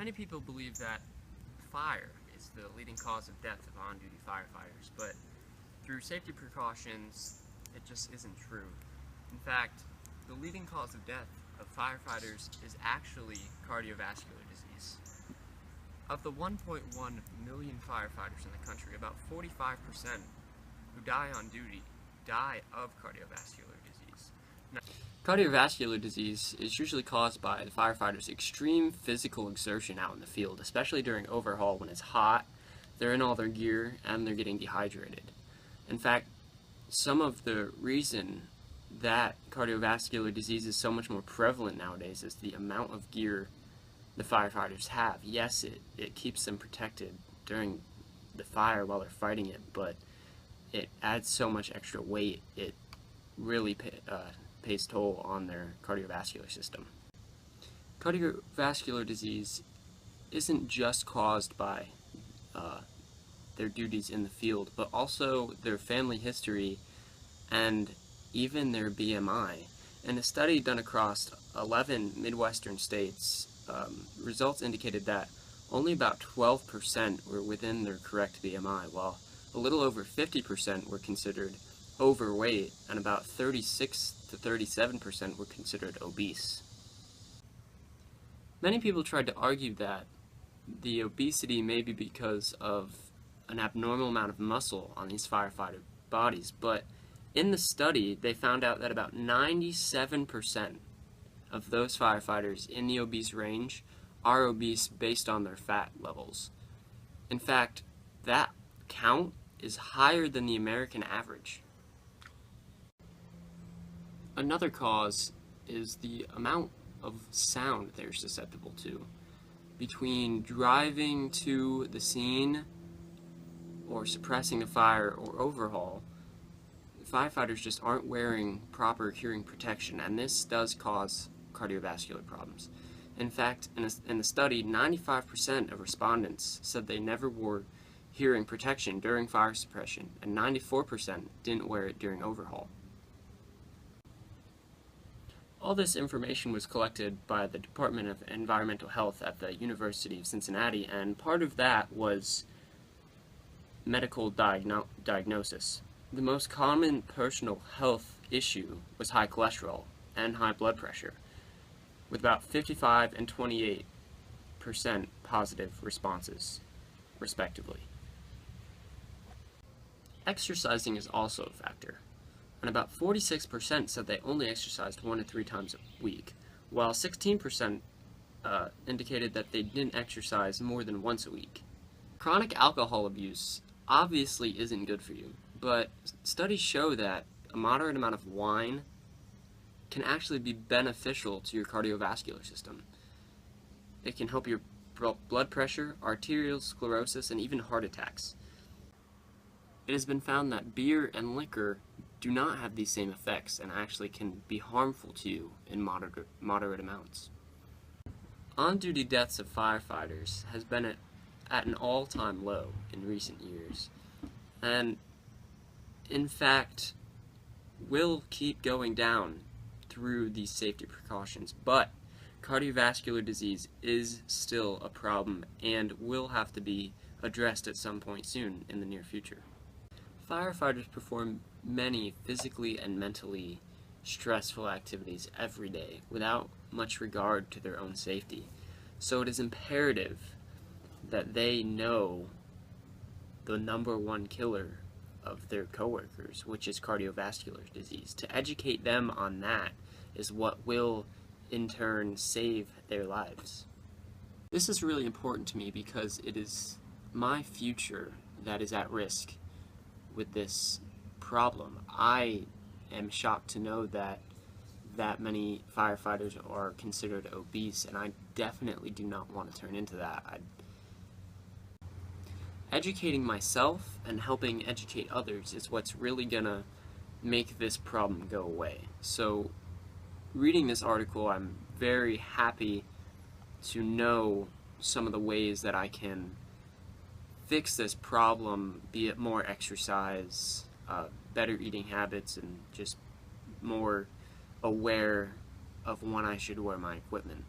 Many people believe that fire is the leading cause of death of on-duty firefighters, but through safety precautions, it just isn't true. In fact, the leading cause of death of firefighters is actually cardiovascular disease. Of the 1.1 million firefighters in the country, about 45% who die on duty die of cardiovascular disease. Now, cardiovascular disease is usually caused by the firefighters' extreme physical exertion out in the field, especially during overhaul when it's hot, they're in all their gear, and they're getting dehydrated. In fact, some of the reason that cardiovascular disease is so much more prevalent nowadays is the amount of gear the firefighters have. Yes, it keeps them protected during the fire while they're fighting it, but it adds so much extra weight, it really pays toll on their cardiovascular system. Cardiovascular disease isn't just caused by their duties in the field, but also their family history and even their BMI. In a study done across 11 Midwestern states, results indicated that only about 12% were within their correct BMI, while a little over 50% were considered overweight, and about 36 to 37% were considered obese. Many people tried to argue that the obesity may be because of an abnormal amount of muscle on these firefighter bodies, but in the study they found out that about 97% of those firefighters in the obese range are obese based on their fat levels. In fact, that count is higher than the American average. Another cause is the amount of sound they're susceptible to. Between driving to the scene or suppressing the fire or overhaul, firefighters just aren't wearing proper hearing protection, and this does cause cardiovascular problems. In fact, in the study, 95% of respondents said they never wore hearing protection during fire suppression, and 94% didn't wear it during overhaul. All this information was collected by the Department of Environmental Health at the University of Cincinnati, and part of that was medical diagnosis. The most common personal health issue was high cholesterol and high blood pressure, with about 55 and 28% positive responses, respectively. Exercising is also a factor, and about 46% said they only exercised 1 to 3 times a week, while 16% indicated that they didn't exercise more than once a week. Chronic alcohol abuse obviously isn't good for you, but studies show that a moderate amount of wine can actually be beneficial to your cardiovascular system. It can help your blood pressure, arterial sclerosis, and even heart attacks. It has been found that beer and liquor do not have these same effects and actually can be harmful to you in moderate amounts. On-duty deaths of firefighters has been at an all-time low in recent years, and in fact will keep going down through these safety precautions, but cardiovascular disease is still a problem and will have to be addressed at some point soon in the near future. Firefighters perform many physically and mentally stressful activities every day without much regard to their own safety, so it is imperative that they know the #1 killer of their coworkers, which is cardiovascular disease. To educate them on that is what will in turn save their lives. This is really important to me because it is my future that is at risk with this problem. I am shocked to know that many firefighters are considered obese, and I definitely do not want to turn into that. Educating myself and helping educate others is what's really gonna make this problem go away. So reading this article, I'm very happy to know some of the ways that I can fix this problem, be it more exercise, better eating habits, and just more aware of when I should wear my equipment.